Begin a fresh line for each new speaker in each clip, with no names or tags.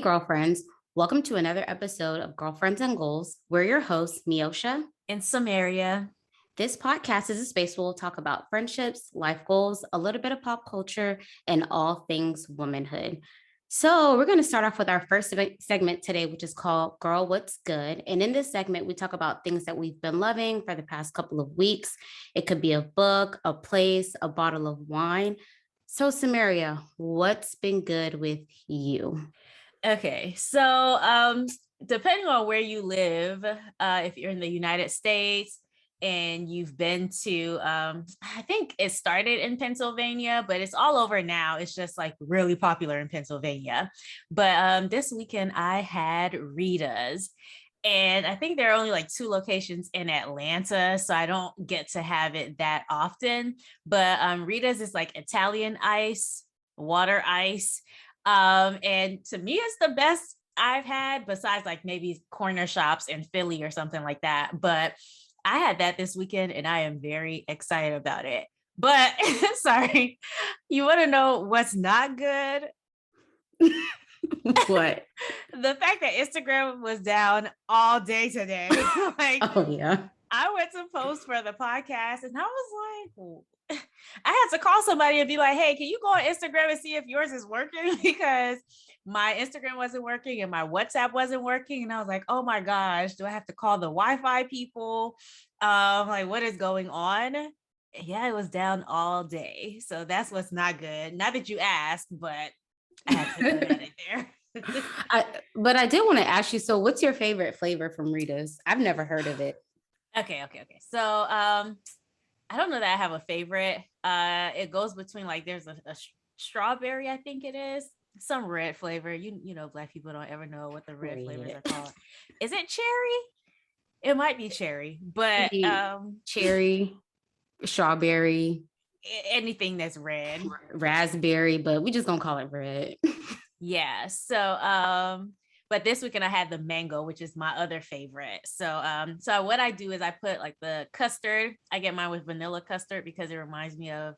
girlfriends. Welcome to another episode of Girlfriends and Goals. We're your hosts, Miosha
and Samaria.
This podcast is a space where we'll talk about friendships, life goals, a little bit of pop culture, and all things womanhood. So we're going to start off with our first segment today, which is called Girl, What's Good? And in this segment, we talk about things that we've been loving for the past couple of weeks. It could be a book, a place, a bottle of wine. So Samaria, what's been good with you?
Okay, so depending on where you live, if you're in the United States and you've been to, I think it started in Pennsylvania, but it's all over now. It's just like really popular in Pennsylvania. But this weekend I had Rita's. And I think there are only like 2 locations in Atlanta, so I don't get to have it that often. But Rita's is like Italian ice, water ice. And to me, it's the best I've had, besides like maybe corner shops in Philly or something like that. But I had that this weekend and I am very excited about it. But sorry, you want to know what's not good?
What?
The fact that Instagram was down all day today.
Like, oh yeah.
I went to post for the podcast and I was like, I had to call somebody and be like, hey, can you go on Instagram and see if yours is working? Because my Instagram wasn't working and my WhatsApp wasn't working. And I was like, oh my gosh, do I have to call the Wi-Fi people? Like, what is going on? Yeah, it was down all day. So that's what's not good. Not that you asked, but I had to put that in there.
But I did want to ask you, so what's your favorite flavor from Rita's? I've never heard of it.
Okay. So I don't know that I have a favorite. It goes between like there's a strawberry, I think it is, some red flavor. You know, Black people don't ever know what the red flavors are called. Is it cherry? It might be cherry, but
cherry, strawberry,
anything that's red,
raspberry, but we just gonna call it red.
Yeah. So but this weekend I had the mango, which is my other favorite. So what I do is I put like the custard. I get mine with vanilla custard because it reminds me of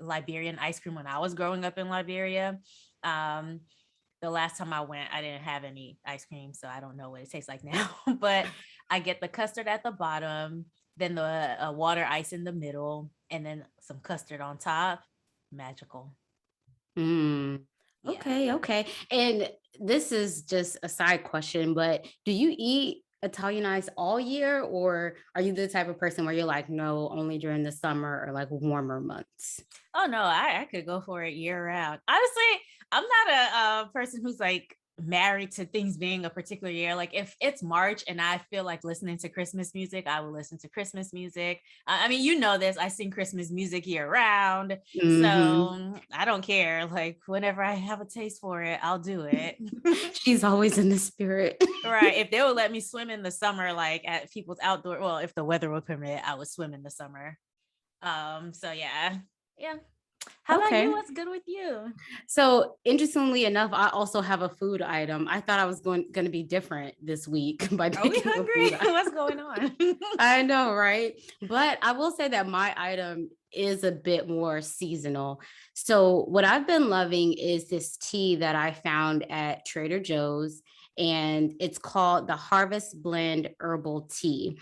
Liberian ice cream when I was growing up in Liberia. The last time I went, I didn't have any ice cream, so I don't know what it tastes like now. But I get the custard at the bottom, then the water ice in the middle, and then some custard on top. Magical.
Okay. And this is just a side question, but do you eat Italian ice all year, or are you the type of person where you're like, no, only during the summer or like warmer months?
Oh no, I could go for it year round. Honestly, I'm not a person who's like married to things being a particular year. Like if it's March and I feel like listening to Christmas music, I will listen to Christmas music. I mean, you know this, I sing Christmas music year round. So I don't care. Like whenever I have a taste for it, I'll do it.
She's always in the spirit.
Right. If they would let me swim in the summer, like at people's outdoor, well, if the weather would permit, I would swim in the summer. So yeah. How about you? What's good with you?
So interestingly enough, I also have a food item. I thought I was going to be different this week by
Are we hungry? What's going on?
I know, right? But I will say that my item is a bit more seasonal. So what I've been loving is this tea that I found at Trader Joe's, and it's called the Harvest Blend Herbal Tea.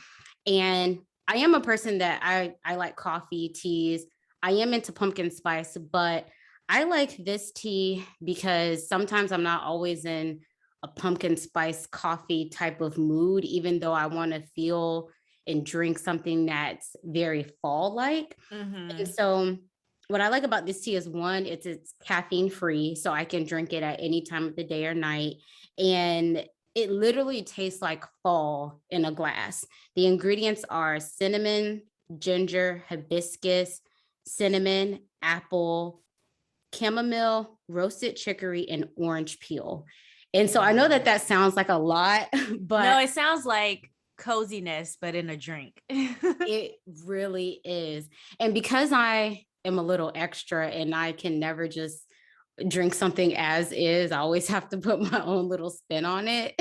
And I am a person that I like coffee, teas. I am into pumpkin spice, but I like this tea because sometimes I'm not always in a pumpkin spice coffee type of mood, even though I want to feel and drink something that's very fall-like. And so what I like about this tea is, one, it's caffeine free, so I can drink it at any time of the day or night. And it literally tastes like fall in a glass. The ingredients are cinnamon, ginger, hibiscus, cinnamon, apple, chamomile, roasted chicory, and orange peel. And so I know that sounds like a lot, but
no, it sounds like coziness, but in a drink.
It really is. And because I am a little extra and I can never just drink something as is, I always have to put my own little spin on it.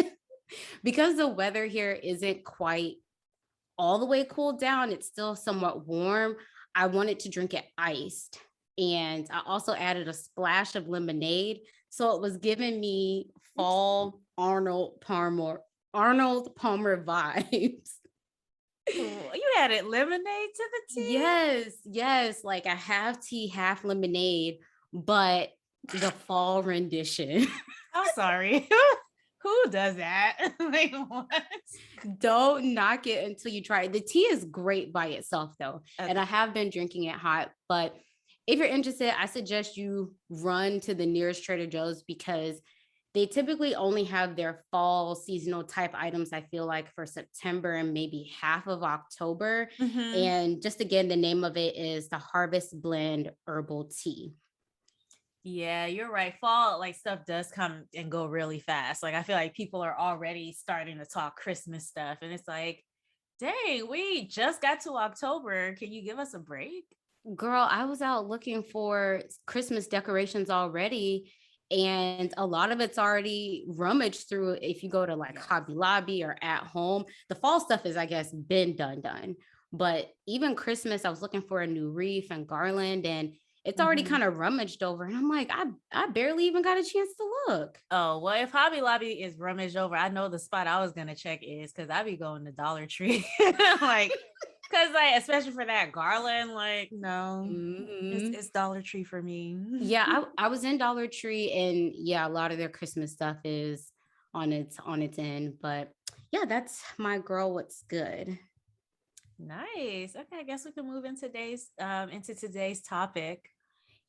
Because the weather here isn't quite all the way cooled down, it's still somewhat warm. I wanted to drink it iced. And I also added a splash of lemonade. So it was giving me fall Arnold Palmer vibes.
You added lemonade to the tea?
Yes, like a half tea, half lemonade, but the fall rendition.
I'm sorry. Who does that? Like, what?
Don't knock it until you try it. The tea is great by itself though, and
Okay.
I have been drinking it hot, but if you're interested, I suggest you run to the nearest Trader Joe's because they typically only have their fall seasonal type items, I feel like, for September and maybe half of October.
Mhm.
And just again, the name of it is the Harvest Blend Herbal Tea.
Yeah, you're right. Fall, like, stuff does come and go really fast. Like, I feel like people are already starting to talk Christmas stuff, and it's like, dang, we just got to October. Can you give us a break?
Girl, I was out looking for Christmas decorations already, and a lot of it's already rummaged through. If you go to like
Yes.
Hobby Lobby or at home, the fall stuff is, I guess, been done. But even Christmas, I was looking for a new wreath and garland, and it's already
Mhm.
kind of rummaged over. And I'm like, I barely even got a chance to look.
Oh, well, if Hobby Lobby is rummaged over, I know the spot I was gonna check is because I be going to Dollar Tree. Like, because, like, especially for that garland, like, no,
Mhm.
it's Dollar Tree for me.
Yeah, I was in Dollar Tree, and yeah, a lot of their Christmas stuff is on its end. But yeah, that's my girl. What's good?
Nice. Okay, I guess we can move into today's topic.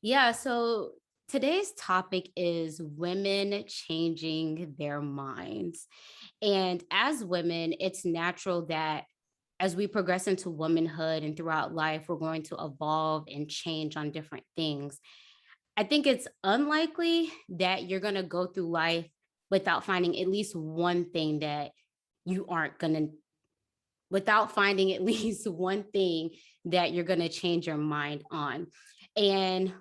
Yeah, so today's topic is women changing their minds. And as women, it's natural that as we progress into womanhood and throughout life, we're going to evolve and change on different things. I think it's unlikely that you're going to go through life without finding at least one thing that you aren't going to, without finding at least one thing that you're going to change your mind on. And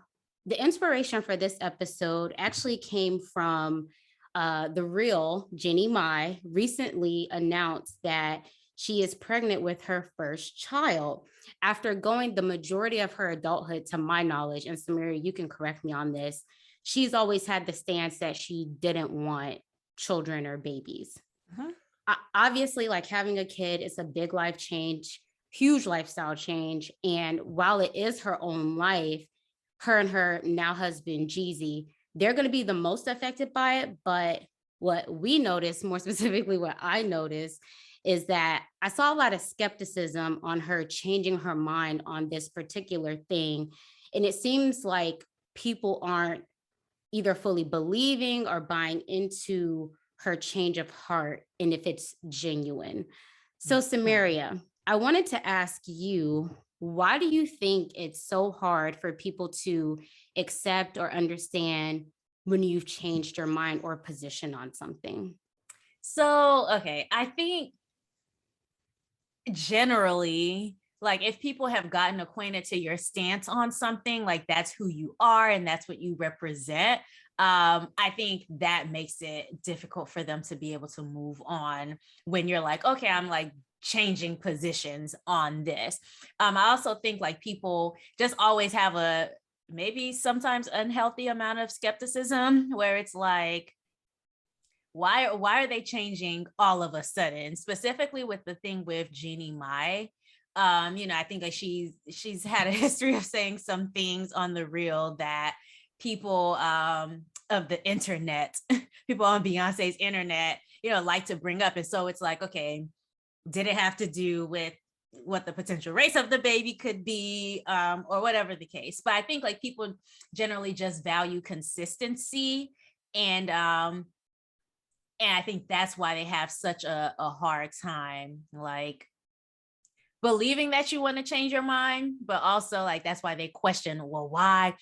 the inspiration for this episode actually came from the real Jeannie Mai recently announced that she is pregnant with her first child after going the majority of her adulthood, to my knowledge. And Samira, you can correct me on this. She's always had the stance that she didn't want children or babies.
Mhm.
Obviously, like having a kid is a big life change, huge lifestyle change. And while it is her own life, her and her now husband, Jeezy, they're going to be the most affected by it. But what we noticed, more specifically, what I noticed, is that I saw a lot of skepticism on her changing her mind on this particular thing. And it seems like people aren't either fully believing or buying into her change of heart and if it's genuine. So,
Mhm.
Samaria, I wanted to ask you, why do you think it's so hard for people to accept or understand when you've changed your mind or position on something?
So, okay, I think generally, like, if people have gotten acquainted to your stance on something, like, that's who you are and that's what you represent. I think that makes it difficult for them to be able to move on when you're like, okay, I'm like changing positions on this. I also think like people just always have a maybe sometimes unhealthy amount of skepticism where it's like, why are they changing all of a sudden, specifically with the thing with Jeannie Mai. I think that she's had a history of saying some things on the real that people of the internet, people on Beyonce's internet, like to bring up. And so it's like, okay, did it have to do with what the potential race of the baby could be, or whatever the case? But I think like people generally just value consistency, and I think that's why they have such a hard time, like, believing that you want to change your mind, but also like that's why they question, well, why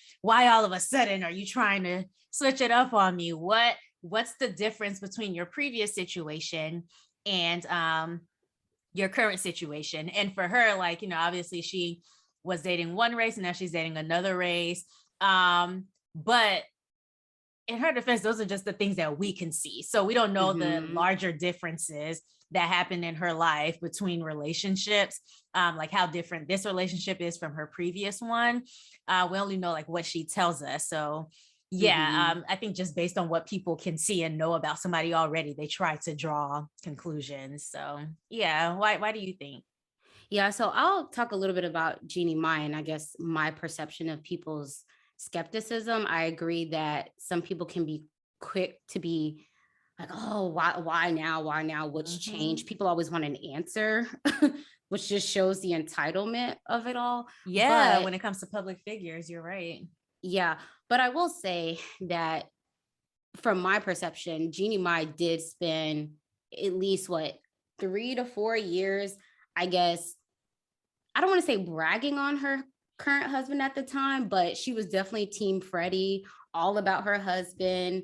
all of a sudden are you trying to switch it up on me? What's the difference between your previous situation and your current situation? And for her, like, obviously she was dating one race and now she's dating another race. But in her defense, those are just the things that we can see. So we don't know the
Mhm.
larger differences that happened in her life between relationships, like how different this relationship is from her previous one. We only know like what she tells us. So yeah, I think just based on what people can see and know about somebody already, they try to draw conclusions. So yeah, why do you think?
Yeah, so I'll talk a little bit about Jeannie Mai and I guess my perception of people's skepticism. I agree that some people can be quick to be like, oh, why now? Why now? What's
Hmm.
changed? People always want an answer, which just shows the entitlement of it all.
Yeah,
But
when it comes to public figures, you're right.
yeah, but I will say that from my perception, Jeannie Mai did spend at least what 3 to 4 years, I guess, I don't want to say bragging on her current husband at the time, but she was definitely Team Freddie, all about her husband.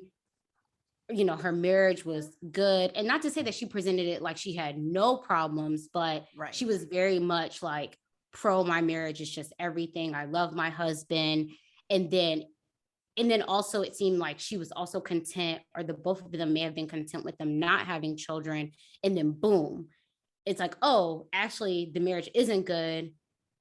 You know, her marriage was good. And not to say that she presented it like she had no problems, but she
Right.
was very much like pro my marriage is just everything. I love my husband. And then and then also it seemed like she was also content, or the both of them may have been content with them not having children. And then boom, it's like, oh, actually the marriage isn't good,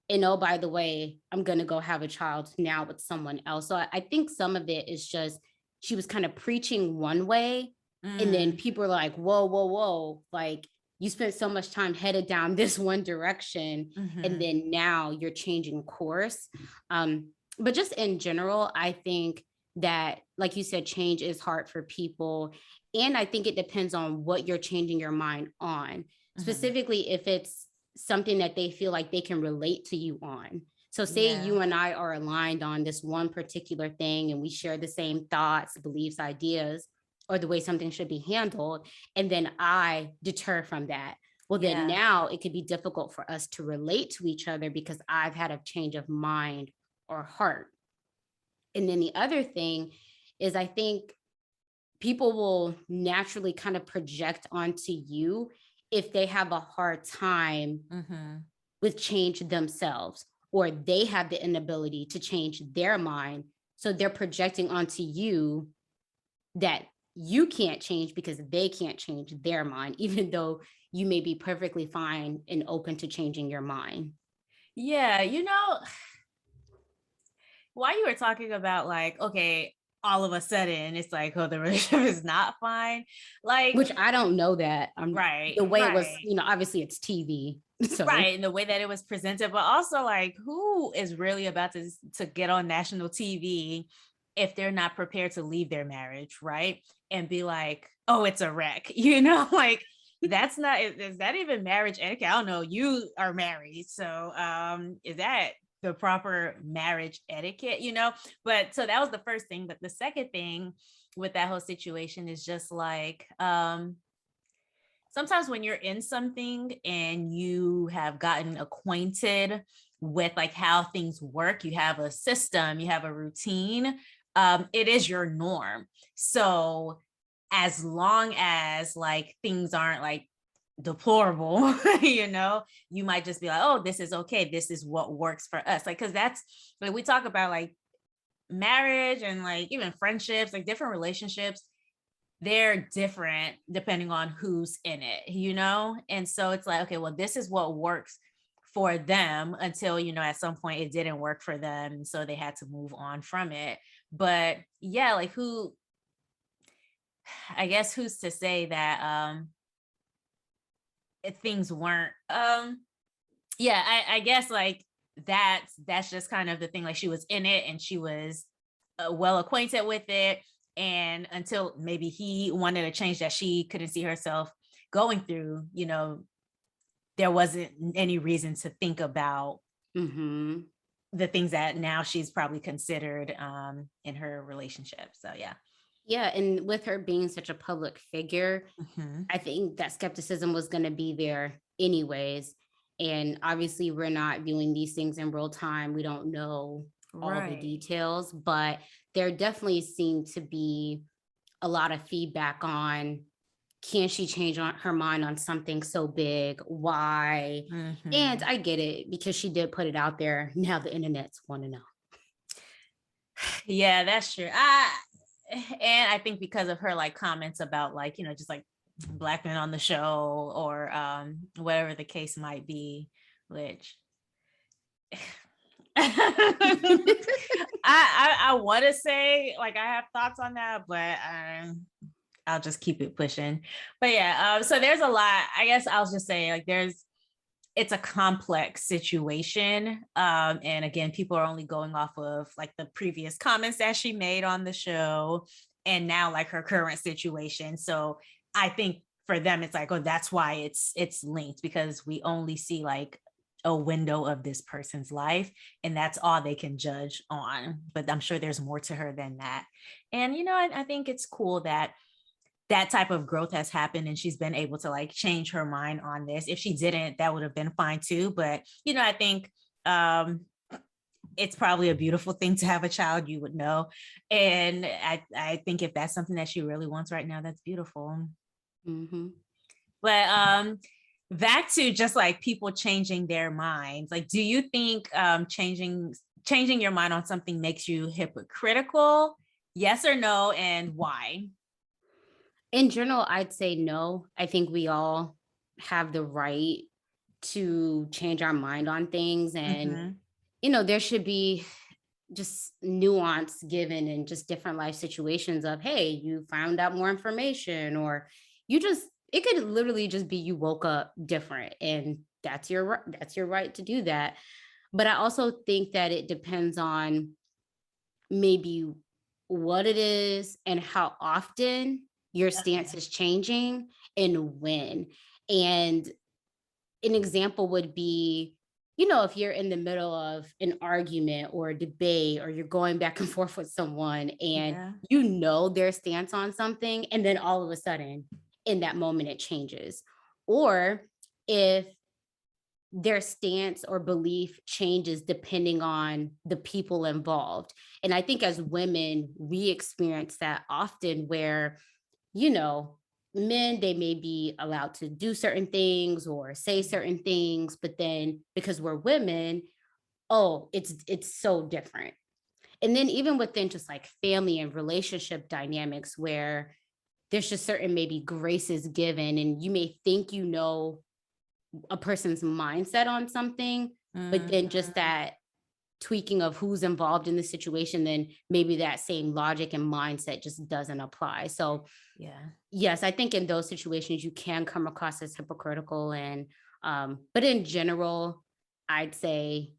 and oh, by the way, I'm going to go have a child now with someone else. So I think some of it is just she was kind of preaching one way. And then
Mm,
people are like, whoa, whoa, whoa. Like you spent so much time headed down this one direction. And
hmm.
then now you're changing course. But just in general, I think that, like you said, change is hard for people. And I think it depends on what you're changing your mind on,
Hmm.
specifically if it's something that they feel like they can relate to you on. So say
Yeah.
you and I are aligned on this one particular thing and we share the same thoughts, beliefs, ideas, or the way something should be handled, and then I deter from that. Well, then
Yeah.
now it could be difficult for us to relate to each other because I've had a change of mind or heart. And then the other thing is, I think people will naturally kind of project onto you if they have a hard time
Hmm.
with change themselves, or they have the inability to change their mind. So they're projecting onto you that you can't change because they can't change their mind, even though you may be perfectly fine and open to changing your mind.
Yeah, while you were talking about like, okay, all of a sudden it's like, oh, the relationship is not fine. Like,
Which I don't know that.
right,
The way it was,
right.
obviously it's TV. So
Right, and the way that it was presented, but also like who is really about to get on national TV if they're not prepared to leave their marriage, right? And be like, "Oh, it's a wreck." Like that's not is that even marriage etiquette? I don't know. You are married. So, is that the proper marriage etiquette, But so that was the first thing, but the second thing with that whole situation is just like sometimes when you're in something and you have gotten acquainted with like how things work, you have a system, you have a routine, it is your norm. So as long as like things aren't like deplorable, you might just be like, oh, this is okay, this is what works for us, like because that's like we talk about like marriage and like even friendships, like different relationships, they're different depending on who's in it, And so it's like, okay, well, this is what works for them until, at some point it didn't work for them. And so they had to move on from it. But yeah, like I guess who's to say that if things weren't yeah, I guess like that's just kind of the thing. Like she was in it and she was well acquainted with it, and until maybe he wanted a change that she couldn't see herself going through, there wasn't any reason to think about
mhm.
the things that now she's probably considered in her relationship. So yeah.
Yeah, and with her being such a public figure,
Hmm.
I think that skepticism was going to be there anyways. And obviously, we're not viewing these things in real time. We don't know all the
Right.
details, but there definitely seemed to be a lot of feedback on, can she change her mind on something so big? Why? And
Hmm.
I get it because she did put it out there. Now the internet's want to know.
Yeah, that's true. And I think because of her like comments about like, just like black men on the show or whatever the case might be, which I want to say like I have thoughts on that, but I'll just keep it pushing. But yeah, so there's a lot. I guess I'll just say like it's a complex situation. And again, people are only going off of like the previous comments that she made on the show and now like her current situation. So I think for them, it's like, oh, that's why it's linked, because we only see like a window of this person's life and that's all they can judge on. But I'm sure there's more to her than that. And, I think it's cool that that type of growth has happened and she's been able to like change her mind on this. If she didn't, that would have been fine too. But, I think it's probably a beautiful thing to have a child, you would know. And I think if that's something that she really wants right now, that's beautiful.
Mm-hmm.
But back to just like people changing their minds. Like, do you think changing your mind on something makes you hypocritical? Yes or no, and why?
In general, I'd say no. I think we all have the right to change our mind on things. And, there should be just nuance given in just different life situations of, hey, you found out more information, or it could literally just be you woke up different, and that's your right to do that. But I also think that it depends on maybe what it is and how often your stance is changing and when. And an example would be, if you're in the middle of an argument or a debate, or you're going back and forth with someone and their stance on something, and then all of a sudden in that moment it changes. Or if their stance or belief changes depending on the people involved. And I think as women, we experience that often where, men, they may be allowed to do certain things or say certain things, but then because we're women, oh, it's so different. And then even within just like family and relationship dynamics where there's just certain maybe graces given, and you may think a person's mindset on something, but then just that tweaking of who's involved in the situation, then maybe that same logic and mindset just doesn't apply. So yes, I think in those situations you can come across as hypocritical. And but in general, I'd say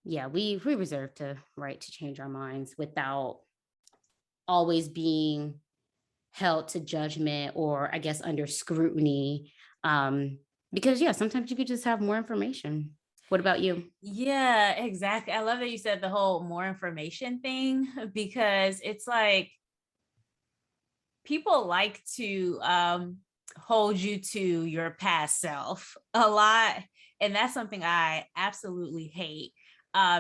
we reserve the right to change our minds without always being held to judgment, or I guess under scrutiny. Because sometimes you could just have more information. What about you?
Yeah, exactly. I love that you said the whole more information thing, because it's like people like to hold you to your past self a lot. And that's something I absolutely hate.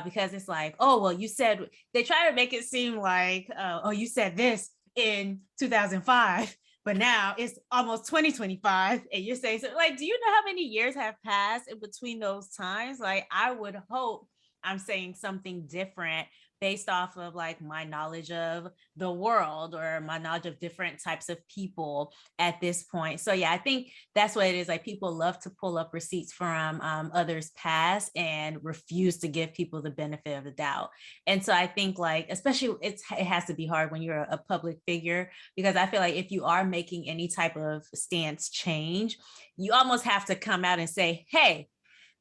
Because it's like, oh, well, they try to make it seem like, oh, you said this in 2005, but now it's almost 2025 and you're saying so. Like, do you know how many years have passed in between those times? Like, I would hope I'm saying something different based off of like my knowledge of the world or my knowledge of different types of people at this point. So I think that's what it is. Like, people love to pull up receipts from others past and refuse to give people the benefit of the doubt. And so I think like, especially it has to be hard when you're a public figure, because I feel like if you are making any type of stance change, you almost have to come out and say, hey,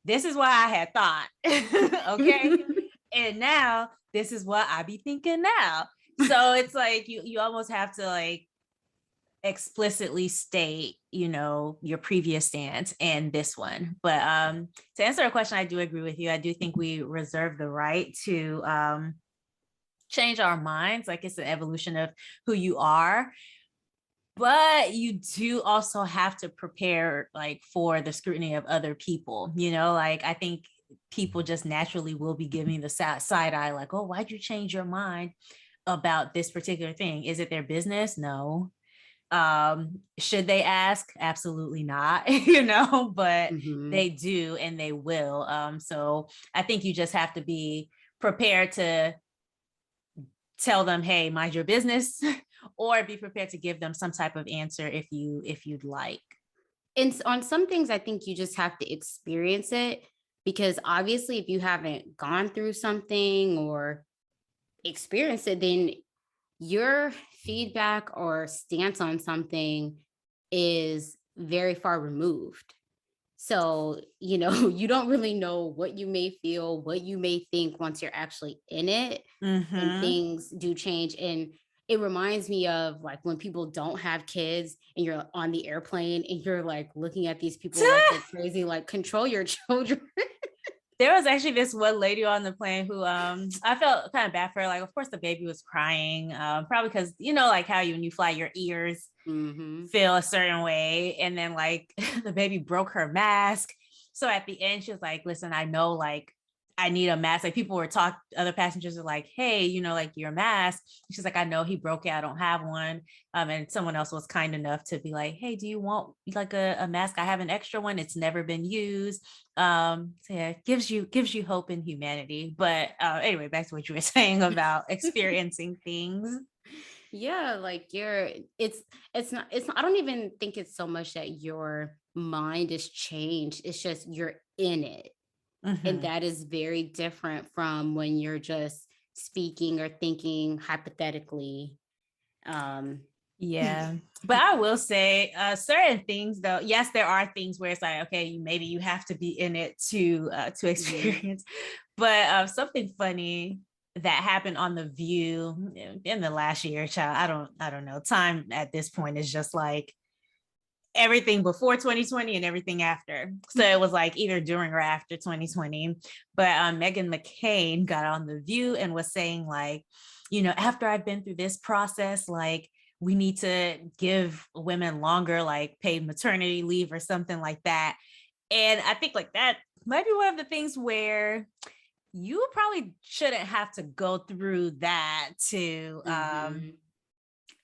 this is what I had thought. Okay. And now this is what I be thinking now. So it's like you almost have to like explicitly state, your previous stance and this one. But to answer a question, I do agree with you. I do think we reserve the right to change our minds. Like, it's an evolution of who you are. But you do also have to prepare like for the scrutiny of other people, like I think people just naturally will be giving the side eye, like, oh, why'd you change your mind about this particular thing? Is it their business? No. Should they ask? Absolutely not, but they do and they will. So I think you just have to be prepared to tell them, hey, mind your business, or be prepared to give them some type of answer if you'd like.
And on some things, I think you just have to experience it because obviously if you haven't gone through something or experienced it, then your feedback or stance on something is very far removed. So, you don't really know what you may feel, what you may think once you're actually in it, and
Mm-hmm.
things do change. And it reminds me of like when people don't have kids and you're on the airplane and you're like looking at these people like they're crazy, like control your children.
There was actually this one lady on the plane who I felt kind of bad for her. Like, of course, the baby was crying, probably because like how when you fly, your ears
Hmm.
feel a certain way, and then like the baby broke her mask. So at the end, she was like, "Listen, I know, like I need a mask." Like people were talking, other passengers were like, "Hey, like your mask." She's like, "I know he broke it. I don't have one." And someone else was kind enough to be like, "Hey, do you want like a mask? I have an extra one. It's never been used." So yeah, it gives you hope in humanity. But anyway, back to what you were saying about experiencing things.
Yeah, like it's not, I don't even think it's so much that your mind is changed. It's just you're in it. And
Mhm.
that is very different from when you're just speaking or thinking hypothetically. Um,
Yeah. But I will say certain things though, yes, there are things where it's like, okay, maybe you have to be in it to
mhm.
experience. But something funny that happened on The View in the last year, child. I don't know. Time at this point is just like everything before 2020 and everything after. So it was like either during or after 2020. But Meghan McCain got on The View and was saying like, after I've been through this process, like we need to give women longer like paid maternity leave or something like that. And I think like that might be one of the things where you probably shouldn't have to go through that to
Mhm.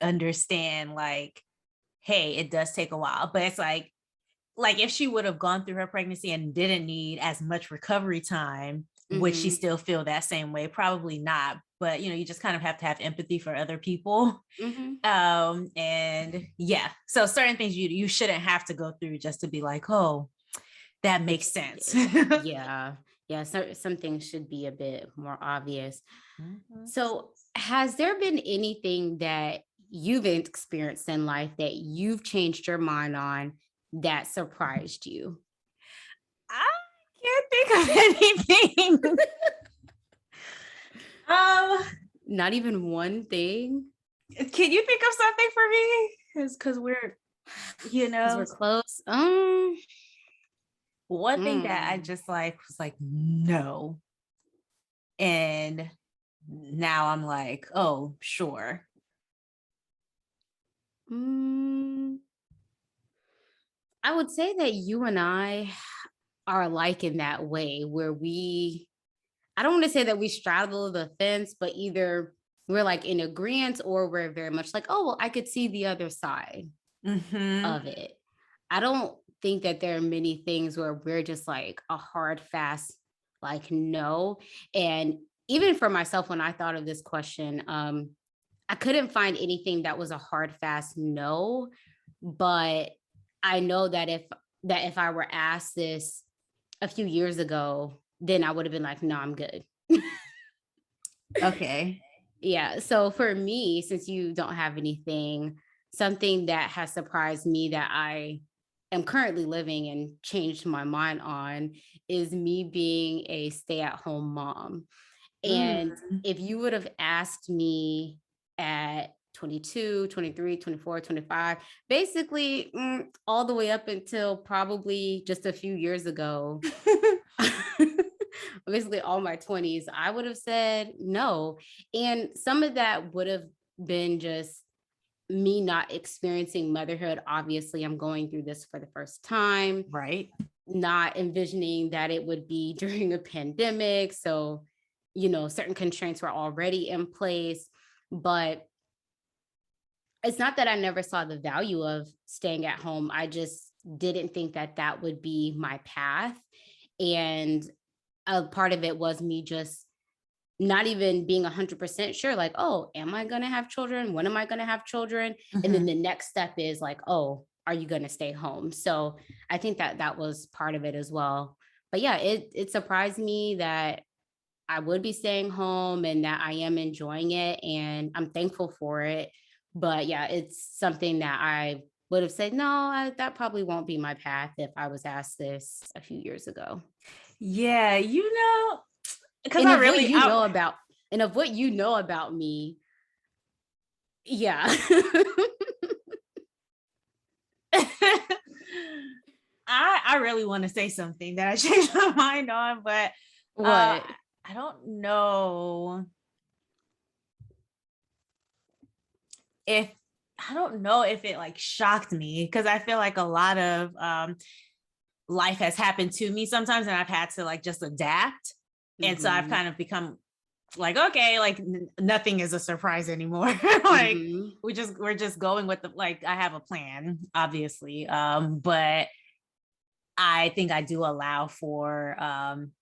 understand like, hey, it does take a while. But it's like if she would have gone through her pregnancy and didn't need as much recovery time, would she
Mhm.
still feel that same way? Probably not. But you just kind of have to have empathy for other people.
Mhm.
And yeah, so certain things you shouldn't have to go through just to be like, oh, that makes sense.
Yeah. Yeah, some things should be a bit more obvious.
Mhm.
So, has there been anything that you've experienced in life that you've changed your mind on that surprised you?
I can't think of anything. um,
Not even one thing?
can you think of something for me? Because we're, you
Because
know,
we're close.
one thing that I
Hmm.
just like was like, no. And now I'm like, oh, sure.
Mm, I would say that you and I are alike in that way where I don't want to say that we straddle the fence, but either we're like in agreement or we're very much like, oh, well, I could see the other side
Mm-hmm.
of it. I don't think that there are many things where we're just like a hard, fast, like, no. And even for myself, when I thought of this question, I couldn't find anything that was a hard, fast no. But I know that if I were asked this a few years ago, then I would have been like, no, I'm good.
Okay.
Yeah. So for me, since you don't have anything, something that has surprised me that I am currently living and changed my mind on is me being a stay at home mom. And
Mm.
if you would have asked me at 22, 23, 24, 25, basically all the way up until probably just a few years ago, basically all my 20s, I would have said no. And some of that would have been just me not experiencing motherhood. Obviously, I'm going through this for the first time,
Right.
not envisioning that it would be during a pandemic. So, certain constraints were already in place. But it's not that I never saw the value of staying at home. I just didn't think that that would be my path. And a part of it was me just not even being 100% sure, like, oh, am I going to have children? When am I going to have children? And then
Mhm.
the next step is like, oh, are you going to stay home? So I think that that was part of it as well. but yeah, it surprised me that I would be staying home and that I am enjoying it, and I'm thankful for it. But yeah, it's something that I would have said, no, that probably won't be my path if I was asked this a few years ago.
Yeah, because
And
I
of what
really,
you know about, and of what you know about me, yeah.
I really want to say something that I changed my mind on, but
What?
I don't know if I don't know if it like shocked me, because I feel like a lot of life has happened to me sometimes and I've had to like just adapt. And so I've
Mm-hmm.
kind of become like, okay, like nothing is a surprise anymore. Like
Mm-hmm.
we're just going with the, like, I have a plan, obviously. But I think I do allow for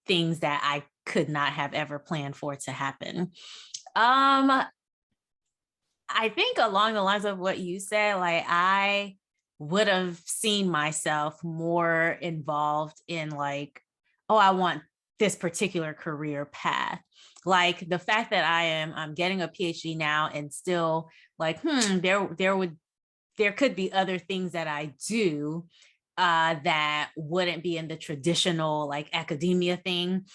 things that I could not have ever planned for to happen. I think along the lines of what you said, like I would have seen myself more involved in like, oh, I want this particular career path. Like the fact that I'm getting a PhD now and still like, there could be other things that I do that wouldn't be in the traditional like academia thing.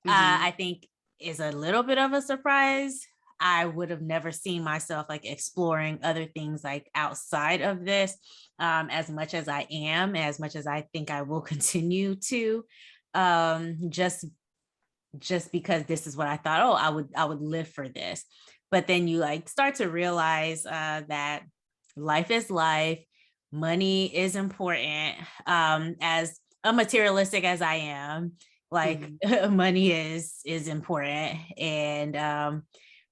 Mm-hmm.
I think is a little bit of a surprise. I would have never seen myself like exploring other things like outside of this, as much as I am, as much as I think I will continue to, just because this is what I thought. Oh, I would live for this. But then you like start to realize that life is life, money is important. As a materialistic as I am, like
Mm-hmm.
money is important, and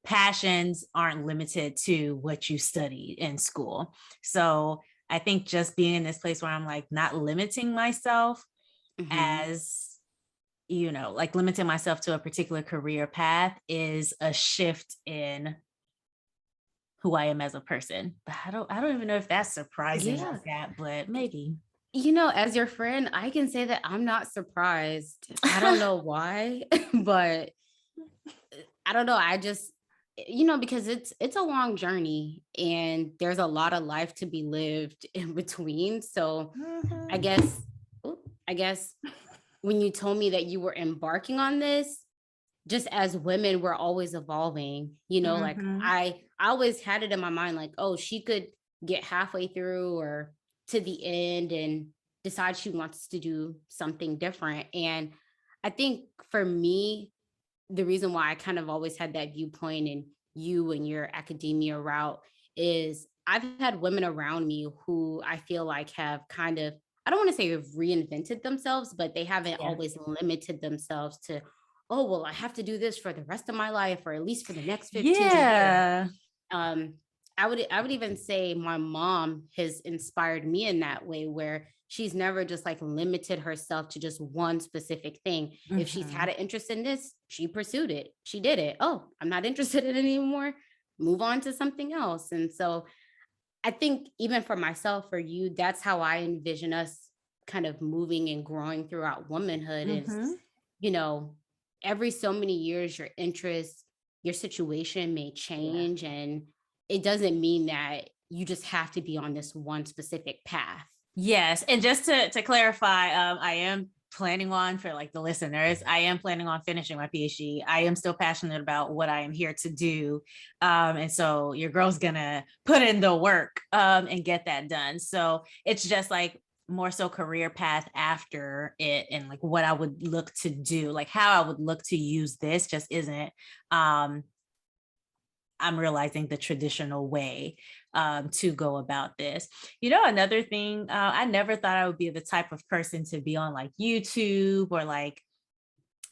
passions aren't limited to what you studied in school. So I think just being in this place where I'm like not limiting myself,
Mm-hmm.
as like limiting myself to a particular career path, is a shift in who I am as a person. But I don't even know if that's surprising
Yeah.
like that, but maybe.
As your friend, I can say that I'm not surprised. I don't know why, but I don't know. I just, because it's a long journey and there's a lot of life to be lived in between. So I
Mhm.
guess, oop, I guess when you told me that you were embarking on this, just as women, we're always evolving, like
Mhm.
I always had it in my mind, like, oh, she could get halfway through or to the end and decide she wants to do something different. And I think for me, the reason why I kind of always had that viewpoint in you and your academia route is I've had women around me who I feel like have kind of, I don't want to say have reinvented themselves, but they haven't
Yeah.
always limited themselves to, oh, well, I have to do this for the rest of my life, or at least for the next 15 years.
Yeah.
um I would even say my mom has inspired me in that way, where she's never just like limited herself to just one specific thing. If she's had
Mhm.
an interest in this, she pursued it, she did it. Oh, I'm not interested in it anymore, move on to something else. And so I think even for myself, for you, that's how I envision us kind of moving and growing throughout womanhood is,
Mhm.
you know, every so many years, your interests, your situation may
Yeah.
change. And it doesn't mean that you just have to be on this one specific path.
Yes, and just to clarify, I am planning on, for like the listeners, I am planning on finishing my PhD. I am still passionate about what I am here to do, and so your girl's gonna put in the work and get that done. So it's just like more so career path after it, and like what I would look to do, like how I would look to use this, just isn't. Um, I'm realizing the traditional way to go about this. Another thing, I never thought I would be the type of person to be on like YouTube or like,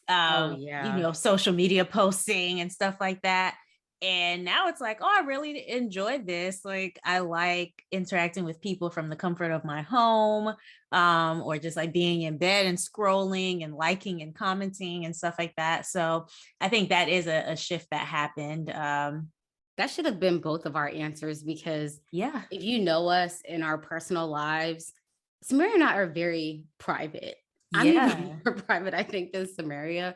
Oh, yeah.
social media posting and stuff like that. And now it's like, oh, I really enjoyed this. Like, I like interacting with people from the comfort of my home, or just like being in bed and scrolling and liking and commenting and stuff like that. So I think that is a shift that happened.
That should have been both of our answers, because
Yeah.
if you know us in our personal lives, Samira and I are very private. I'm even
Yeah.
more private, I think, than Samaria.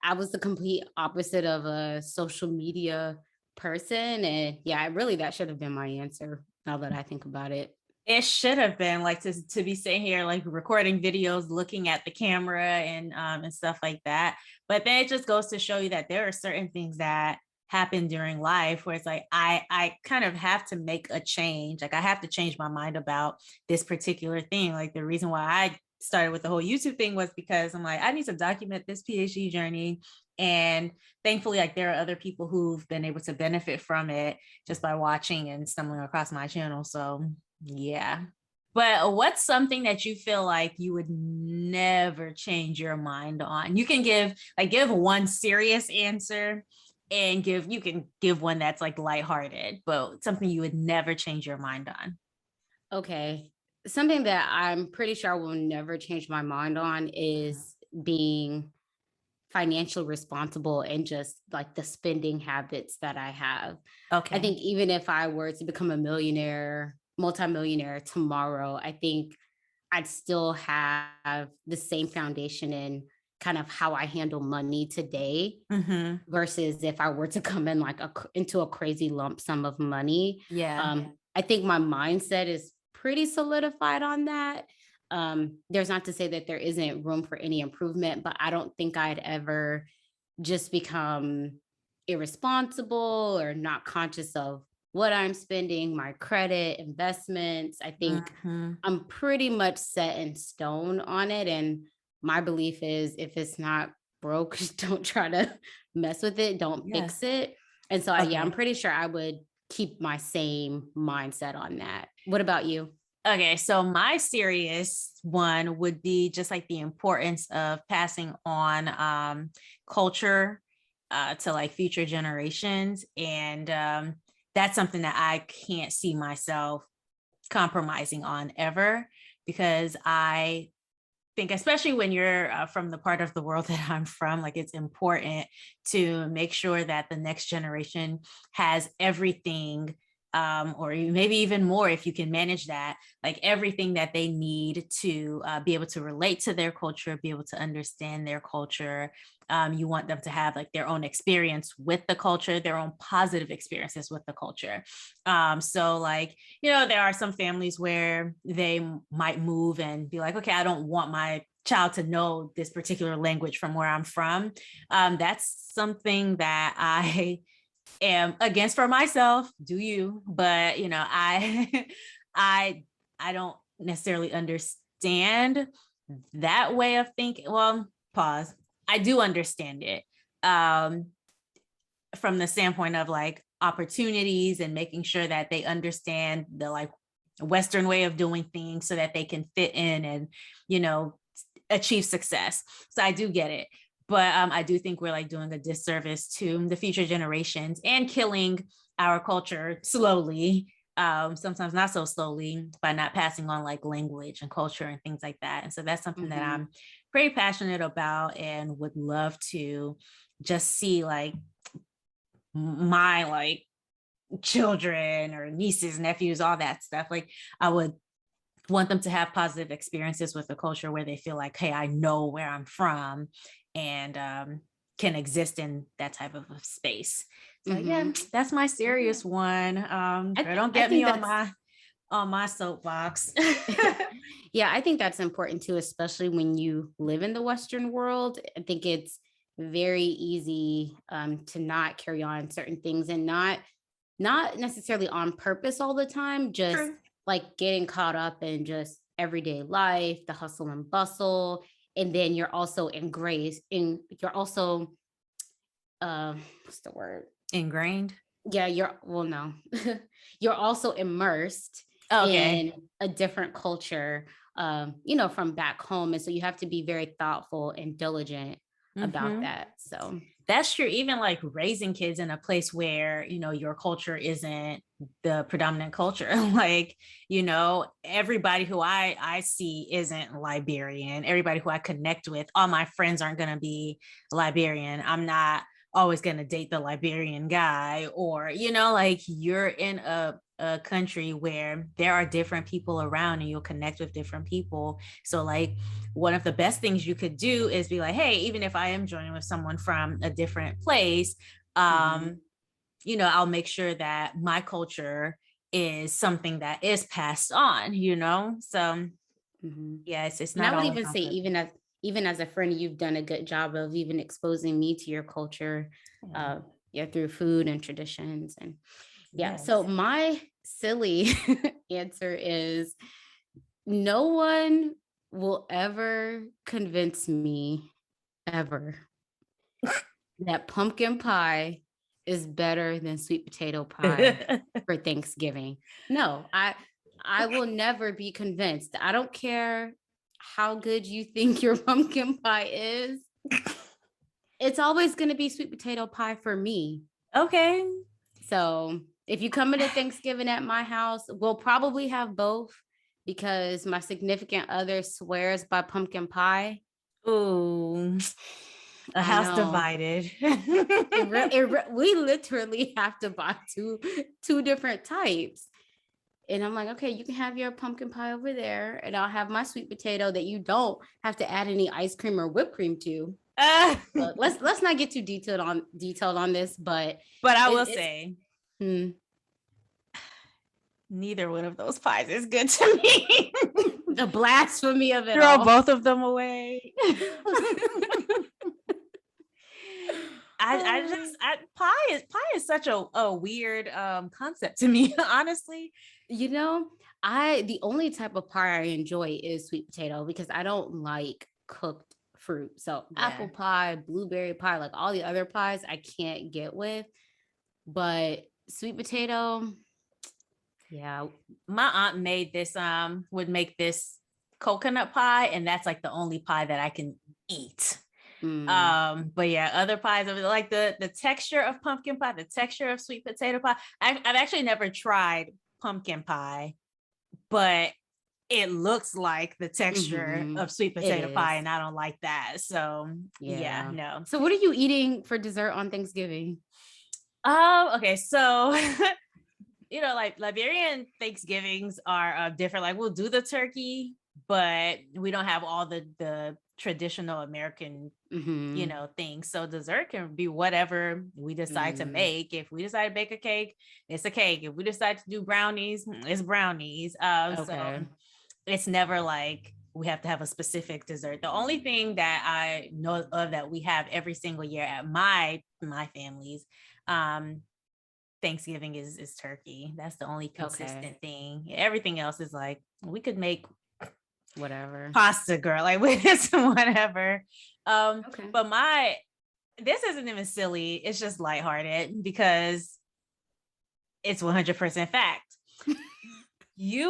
I was the complete opposite of a social media person. And yeah, really, that should have been my answer now that I think about it.
It should have been like to be sitting here like recording videos, looking at the camera and stuff like that. But then it just goes to show you that there are certain things that happen during life where it's like I kind of have to make a change. Like I have to change my mind about this particular thing. Like the reason why I started with the whole YouTube thing was because I'm like, I need to document this PhD journey. And thankfully, like there are other people who've been able to benefit from it just by watching and stumbling across my channel. So yeah. But what's something that you feel like you would never change your mind on? You can give one serious answer and you can give one that's like lighthearted, but something you would never change your mind on.
Okay. Something that I'm pretty sure I will never change my mind on is being financially responsible and just like the spending habits that I have. I
Okay.
think even if I were to become a millionaire, multimillionaire tomorrow, I think I'd still have the same foundation in kind of how I handle money today
Mm-hmm.
versus if I were to come in like into a crazy lump sum of money.
Yeah.
I think my mindset is pretty solidified on that. There's not to say that there isn't room for any improvement, but I don't think I'd ever just become irresponsible or not conscious of what I'm spending, my credit, investments. I think
Mm-hmm.
I'm pretty much set in stone on it. And my belief is if it's not broke, don't try to mess with it, don't
Yeah.
fix it. And so, yeah, I'm
Okay.
pretty sure I would keep my same mindset on that. What about you?
Okay, so my serious one would be just like the importance of passing on culture to like future generations. And that's something that I can't see myself compromising on ever, because I think, especially when you're from the part of the world that I'm from, like it's important to make sure that the next generation has everything, or maybe even more if you can manage that, like everything that they need to be able to relate to their culture, be able to understand their culture. You want them to have like their own experience with the culture, their own positive experiences with the culture. So like, there are some families where they might move and be like, okay, I don't want my child to know this particular language from where I'm from. That's something that I am against for myself. Do you? But I I I don't necessarily understand that way of thinking. Well, pause. I do understand it. From the standpoint of like opportunities and making sure that they understand the like Western way of doing things so that they can fit in and, achieve success. So I do get it. But I do think we're like doing a disservice to the future generations and killing our culture slowly, sometimes not so slowly, by not passing on like language and culture and things like that. And so that's something that I'm pretty passionate about and would love to just see like my like children or nieces, nephews, all that stuff. Like I would want them to have positive experiences with the culture where they feel like, hey, I know where I'm from and can exist in that type of a space. So yeah, that's my serious one. Don't get me on my soapbox.
Yeah, I think that's important too, especially when you live in the Western world. I think it's very easy to not carry on certain things and not necessarily on purpose all the time, just
True.
like getting caught up in just everyday life, the hustle and bustle. And then you're also you're also what's the word?
Ingrained.
Yeah, no. You're also immersed
Okay.
in a different culture, from back home. And so you have to be very thoughtful and diligent about that. So
That's true. Even like raising kids in a place where, your culture isn't the predominant culture. Like, everybody who I see isn't Liberian. Everybody who I connect with, all my friends aren't going to be Liberian. I'm not always going to date the Liberian guy, or, you know, like you're in a country where there are different people around and you'll connect with different people. So like one of the best things you could do is be like, hey, even if I am joining with someone from a different place, you know, I'll make sure that my culture is something that is passed on, you know? So yeah, it's
And I
not
would
all
even
about
say,
the,
even as a friend, you've done a good job of even exposing me to your culture,
yeah.
yeah, through food and traditions. And yeah, so
Yes.
my silly answer is no one will ever convince me ever that pumpkin pie is better than sweet potato pie for Thanksgiving. No, I will never be convinced. I don't care how good you think your pumpkin pie is. It's always going to be sweet potato pie for me.
Okay.
So if you come into Thanksgiving at my house, we'll probably have both because my significant other swears by pumpkin pie.
Ooh, a
I
house
know.
divided.
We literally have to buy two different types. And I'm like, okay, you can have your pumpkin pie over there, and I'll have my sweet potato that you don't have to add any ice cream or whipped cream to. But let's not get too detailed on this, but
I will
it's
say, neither one of those pies is good to me.
the blasphemy of it
Throw
all.
both of them away. Pie is such a weird concept to me, honestly.
You know, the only type of pie I enjoy is sweet potato because I don't like cooked fruit. So apple pie, blueberry pie, like all the other pies I can't get with. But sweet potato, yeah.
My aunt made this would make this coconut pie, and that's like the only pie that I can eat. But yeah, other pies, like the texture of pumpkin pie, the texture of sweet potato pie. I've actually never tried pumpkin pie, but it looks like the texture of sweet potato pie, and I don't like that. So yeah, no.
So what are you eating for dessert on Thanksgiving?
Okay, so you know, like Liberian Thanksgivings are different. Like we'll do the turkey, but we don't have all the traditional American, you know, things. So dessert can be whatever we decide to make. If we decide to bake a cake, it's a cake. If we decide to do brownies, it's brownies. So it's never like we have to have a specific dessert. The only thing that I know of that we have every single year at my family's Thanksgiving is turkey. That's the only consistent thing. Everything else is like we could make
whatever
pasta, girl, like with this whatever. But this isn't even silly. It's just lighthearted because it's 100% fact. You